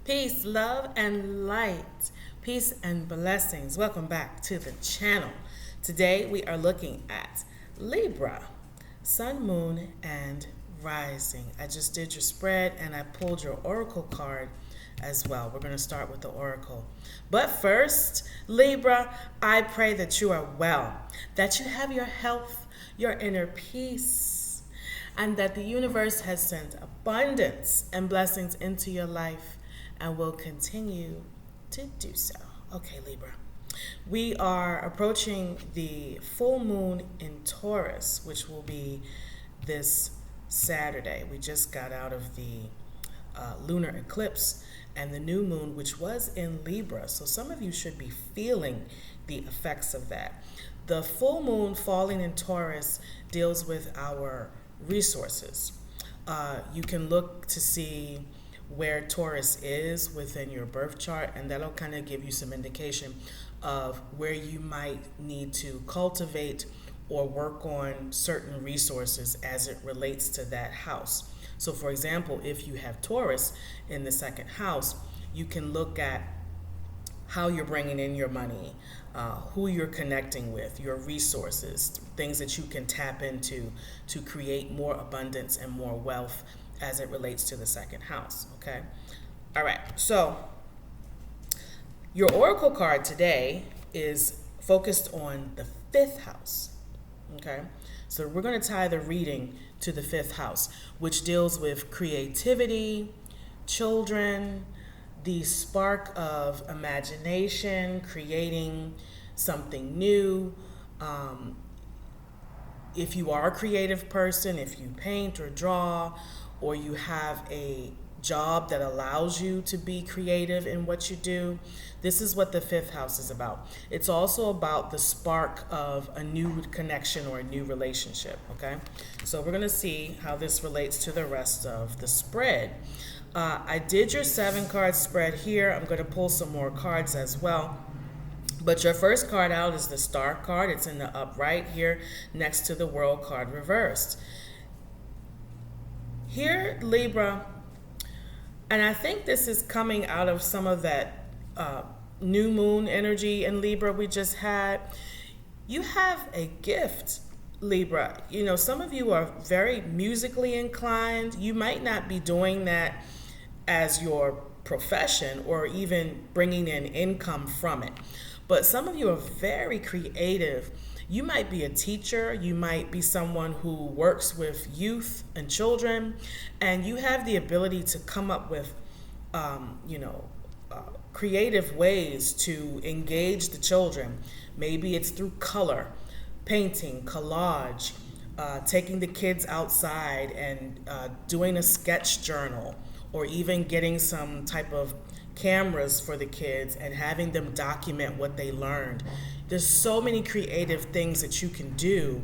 Peace, love, and light. Peace and blessings. Welcome back to the channel. Today we are looking at Libra, Sun, Moon, and Rising. I just did your spread and I pulled your Oracle card as well. We're going to start with the Oracle. But first, Libra, I pray that you are well, that you have your health, your inner peace, and that the universe has sent abundance and blessings into your life and will continue to do so. Okay, Libra. We are approaching the full moon in Taurus, which will be this Saturday. We just got out of the lunar eclipse and the new moon, which was in Libra. So some of you should be feeling the effects of that. The full moon falling in Taurus deals with our resources. You can look to see where Taurus is within your birth chart, and that'll kind of give you some indication of where you might need to cultivate or work on certain resources as it relates to that house. So for example, if you have Taurus in the second house, you can look at how you're bringing in your money, who you're connecting with, your resources, things that you can tap into to create more abundance and more wealth as it relates to the second house, okay? All right, so your Oracle card today is focused on the fifth house, okay? So we're going to tie the reading to the fifth house, which deals with creativity, children, the spark of imagination, creating something new. If you are a creative person, if you paint or draw, or you have a job that allows you to be creative in what you do, this is what the fifth house is about. It's also about the spark of a new connection or a new relationship, okay? So we're gonna see how this relates to the rest of the spread. I did your 7-card spread here. I'm gonna pull some more cards as well. But your first card out is the Star card. It's in the upright here next to the World card reversed. Here, Libra, and I think this is coming out of some of that new moon energy in Libra we just had. You have a gift, Libra. You know, some of you are very musically inclined. You might not be doing that as your profession or even bringing in income from it. But some of you are very creative. You might be a teacher, you might be someone who works with youth and children, and you have the ability to come up with, creative ways to engage the children. Maybe it's through color, painting, collage, taking the kids outside and doing a sketch journal, or even getting some type of cameras for the kids and having them document what they learned. There's so many creative things that you can do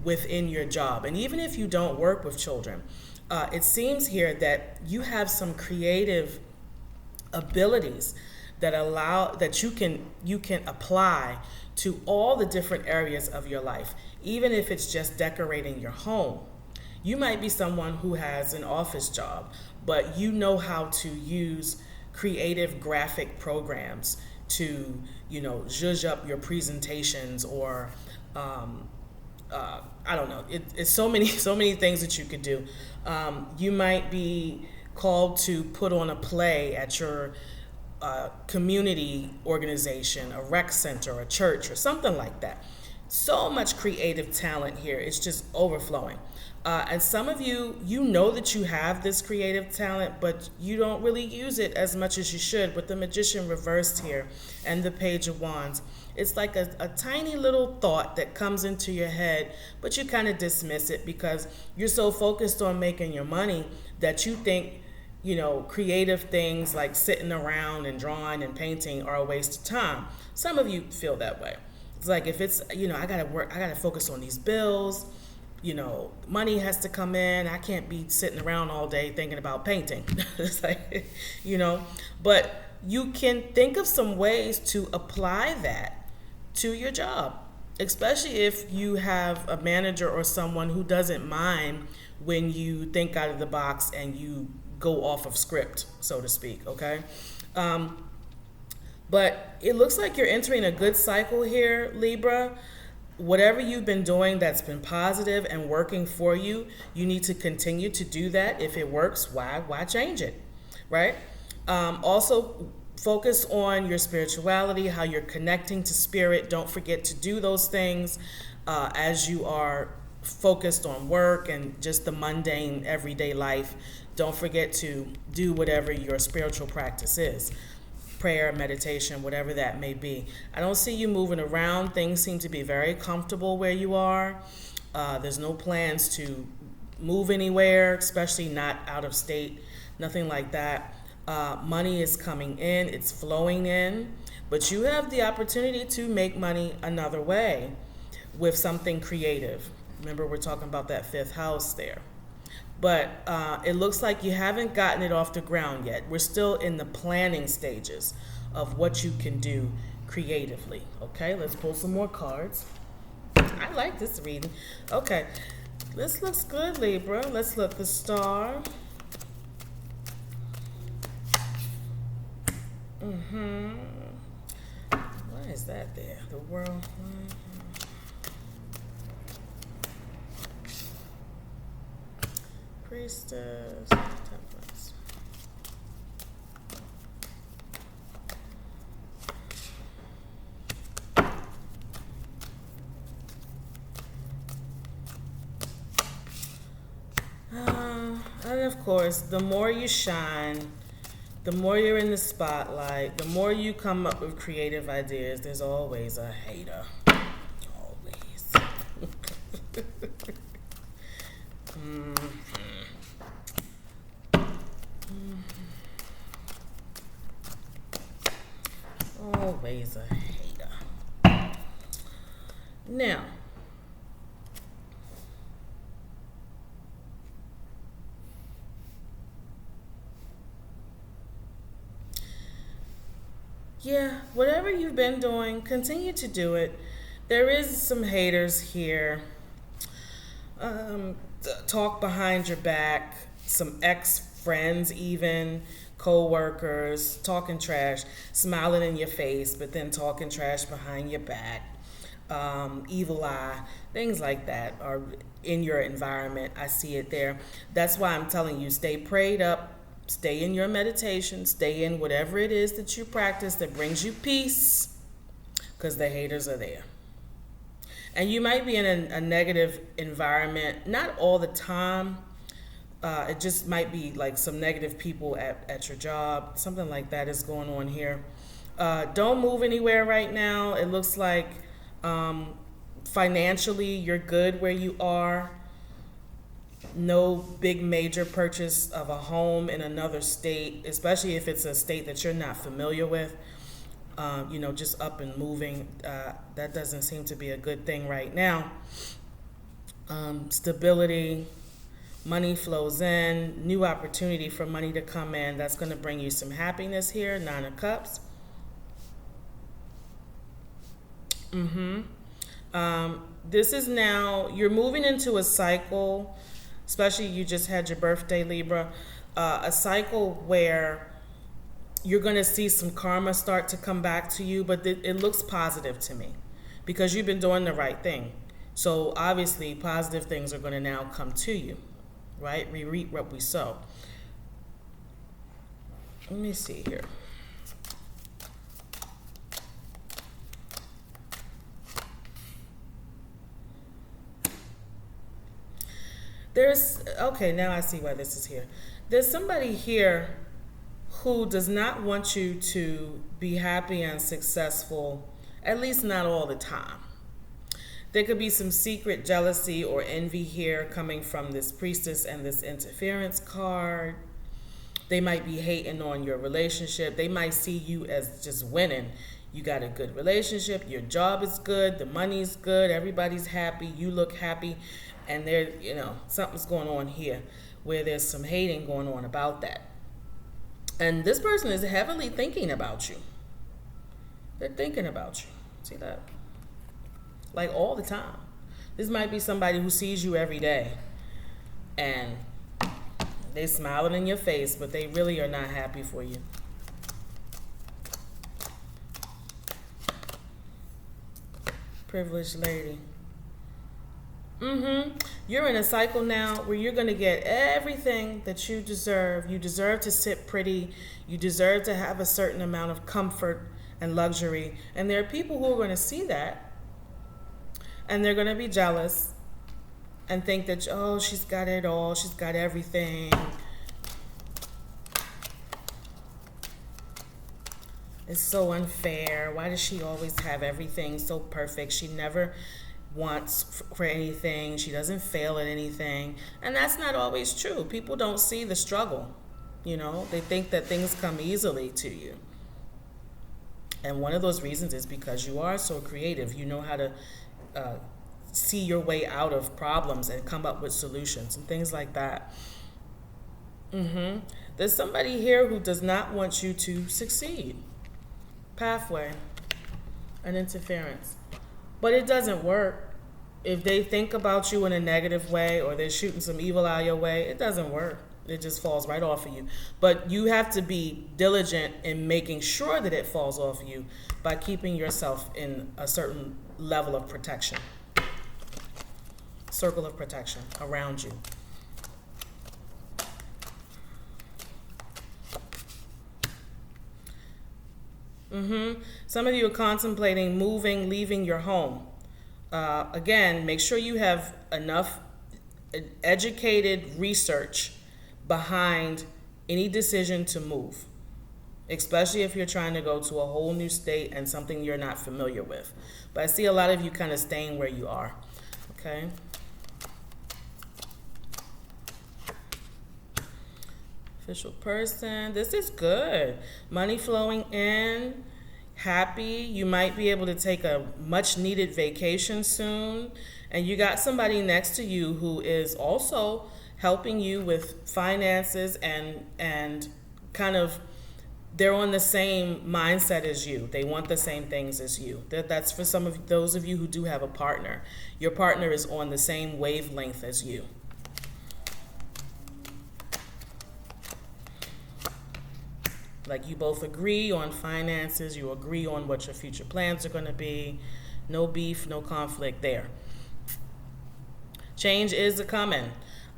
within your job. And even if you don't work with children, it seems here that you have some creative abilities that you can apply to all the different areas of your life, even if it's just decorating your home. You might be someone who has an office job, but you know how to use creative graphic programs to, zhuzh up your presentations, or I don't know. It's so many things that you could do. You might be called to put on a play at your community organization, a rec center, a church, or something like that. So much creative talent here. It's just overflowing. And some of you, know that you have this creative talent, but you don't really use it as much as you should. With the Magician reversed here and the Page of Wands, it's like a tiny little thought that comes into your head, but you kind of dismiss it because you're so focused on making your money that you think, creative things like sitting around and drawing and painting are a waste of time. Some of you feel that way. It's like, if it's, I gotta focus on these bills. Money has to come in. I can't be sitting around all day thinking about painting. It's like, but you can think of some ways to apply that to your job, especially if you have a manager or someone who doesn't mind when you think out of the box and you go off of script, so to speak, okay? But it looks like you're entering a good cycle here, Libra. Whatever you've been doing that's been positive and working for you, you need to continue to do that. If it works, why change it, right? Also, focus on your spirituality, how you're connecting to spirit. Don't forget to do those things as you are focused on work and just the mundane everyday life. Don't forget to do whatever your spiritual practice is. Prayer, meditation, whatever that may be. I don't see you moving around. Things seem to be very comfortable where you are. There's no plans to move anywhere, especially not out of state, nothing like that. Money is coming in, it's flowing in, but you have the opportunity to make money another way with something creative. Remember, we're talking about that fifth house there. But it looks like you haven't gotten it off the ground yet. We're still in the planning stages of what you can do creatively. Okay, let's pull some more cards. I like this reading. Okay, this looks good, Libra. Let's look the star. Why is that there? The world. Priestess. Temperance. And of course, the more you shine, the more you're in the spotlight, the more you come up with creative ideas, there's always a hater. Always. Always a hater. Now, yeah, whatever you've been doing, continue to do it. There is some haters here. Talk behind your back, some ex-friends even, co-workers, talking trash, smiling in your face, but then talking trash behind your back. Evil eye, things like that are in your environment. I see it there. That's why I'm telling you, stay prayed up. Stay in your meditation, stay in whatever it is that you practice that brings you peace, because the haters are there. And you might be in a negative environment, not all the time. It just might be like some negative people at your job. Something like that is going on here. Don't move anywhere right now. It looks like financially you're good where you are. No big major purchase of a home in another state, especially if it's a state that you're not familiar with. Just up and moving. That doesn't seem to be a good thing right now. Stability, money flows in, new opportunity for money to come in. That's going to bring you some happiness here. 9 of Cups. This is now, you're moving into a cycle. Especially you just had your birthday, Libra, a cycle where you're going to see some karma start to come back to you, but it looks positive to me because you've been doing the right thing. So obviously positive things are going to now come to you, right? We reap what we sow. Let me see here. Okay, now I see why this is here. There's somebody here who does not want you to be happy and successful, at least not all the time. There could be some secret jealousy or envy here coming from this priestess and this interference card. They might be hating on your relationship. They might see you as just winning. You got a good relationship, your job is good, the money's good, everybody's happy, you look happy. And there, something's going on here where there's some hating going on about that. And this person is heavily thinking about you. They're thinking about you. See that? Like all the time. This might be somebody who sees you every day and They smiling in your face, but they really are not happy for you. Privileged lady. You're in a cycle now where you're going to get everything that you deserve. You deserve to sit pretty. You deserve to have a certain amount of comfort and luxury. And there are people who are going to see that, and they're going to be jealous and think that, oh, she's got it all. She's got everything. It's so unfair. Why does she always have everything so perfect? She never wants for anything. She doesn't fail at anything. And that's not always true. People don't see the struggle. You know, they think that things come easily to you. And one of those reasons is because you are so creative. You know how to see your way out of problems and come up with solutions and things like that. There's somebody here who does not want you to succeed. Pathway, an interference. But it doesn't work. If they think about you in a negative way or they're shooting some evil out your way, it doesn't work. It just falls right off of you. But you have to be diligent in making sure that it falls off of you by keeping yourself in a certain level of protection. Circle of protection around you. Some of you are contemplating moving, leaving your home. Again, make sure you have enough educated research behind any decision to move, especially if you're trying to go to a whole new state and something you're not familiar with. But I see a lot of you kind of staying where you are, okay? Official person, this is good. Money flowing in, happy. You might be able to take a much needed vacation soon. And you got somebody next to you who is also helping you with finances and kind of, they're on the same mindset as you. They want the same things as you. That's for some of those of you who do have a partner. Your partner is on the same wavelength as you. Like you both agree on finances, you agree on what your future plans are going to be. No beef, no conflict there. Change is a coming,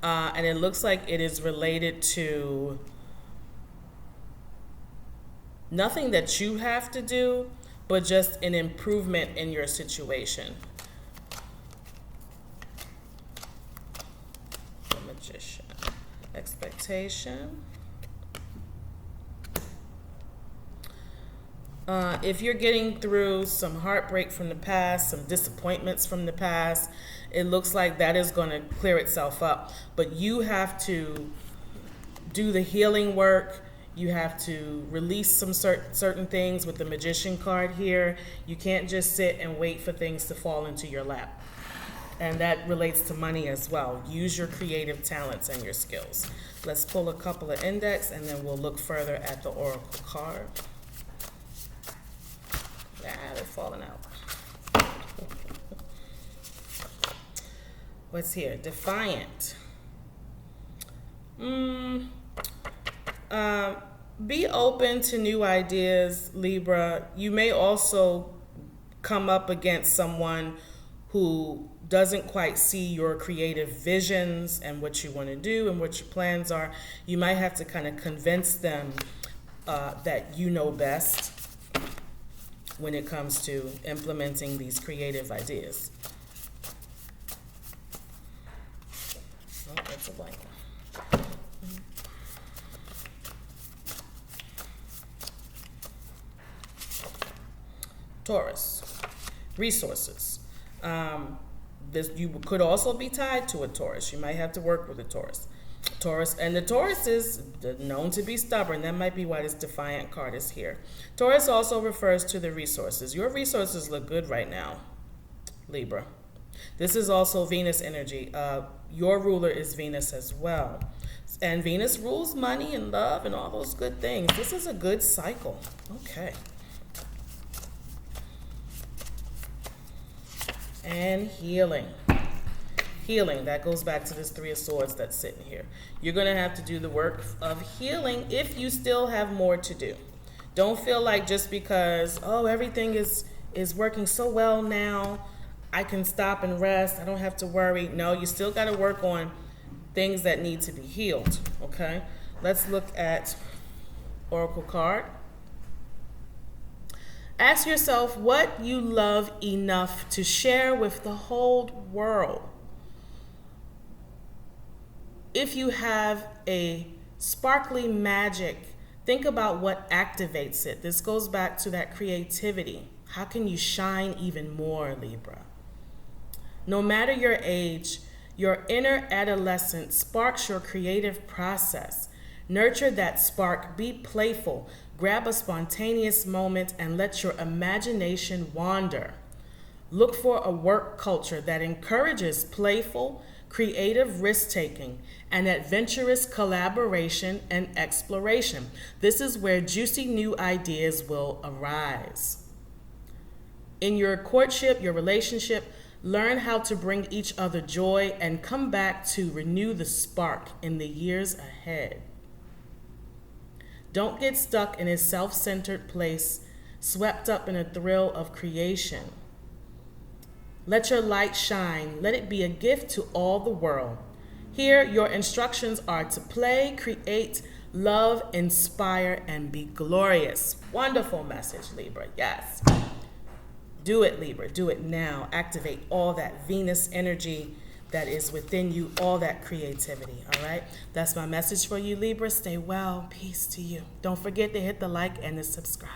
and it looks like it is related to nothing that you have to do, but just an improvement in your situation. The Magician. Expectation. If you're getting through some heartbreak from the past, some disappointments from the past, it looks like that is going to clear itself up. But you have to do the healing work. You have to release some certain things with the Magician card here. You can't just sit and wait for things to fall into your lap. And that relates to money as well. Use your creative talents and your skills. Let's pull a couple of index and then we'll look further at the Oracle card. They're falling out. What's here? Defiant. Be open to new ideas, Libra. You may also come up against someone who doesn't quite see your creative visions and what you want to do and what your plans are. You might have to kind of convince them that you know best when it comes to implementing these creative ideas. Oh, that's a blank one. Taurus, resources. You could also be tied to a Taurus. You might have to work with a Taurus. And the Taurus is known to be stubborn. That might be why this Defiant card is here. Taurus also refers to the resources. Your resources look good right now, Libra. This is also Venus energy. Your ruler is Venus as well. And Venus rules money and love and all those good things. This is a good cycle. Okay. And healing. Healing, that goes back to this Three of Swords that's sitting here. You're going to have to do the work of healing if you still have more to do. Don't feel like just because, oh, everything is working so well now, I can stop and rest. I don't have to worry. No, you still got to work on things that need to be healed, okay? Let's look at Oracle card. Ask yourself what you love enough to share with the whole world. If you have a sparkly magic, think about what activates it. This goes back to that creativity. How can you shine even more, Libra? No matter your age, your inner adolescent sparks your creative process. Nurture that spark. Be playful. Grab a spontaneous moment and let your imagination wander. Look for a work culture that encourages playful, creative risk-taking, and adventurous collaboration and exploration. This is where juicy new ideas will arise. In your courtship, your relationship, learn how to bring each other joy and come back to renew the spark in the years ahead. Don't get stuck in a self-centered place, swept up in a thrill of creation. Let your light shine. Let it be a gift to all the world. Here, your instructions are to play, create, love, inspire, and be glorious. Wonderful message, Libra. Yes. Do it, Libra. Do it now. Activate all that Venus energy that is within you, all that creativity, all right? That's my message for you, Libra. Stay well. Peace to you. Don't forget to hit the like and the subscribe.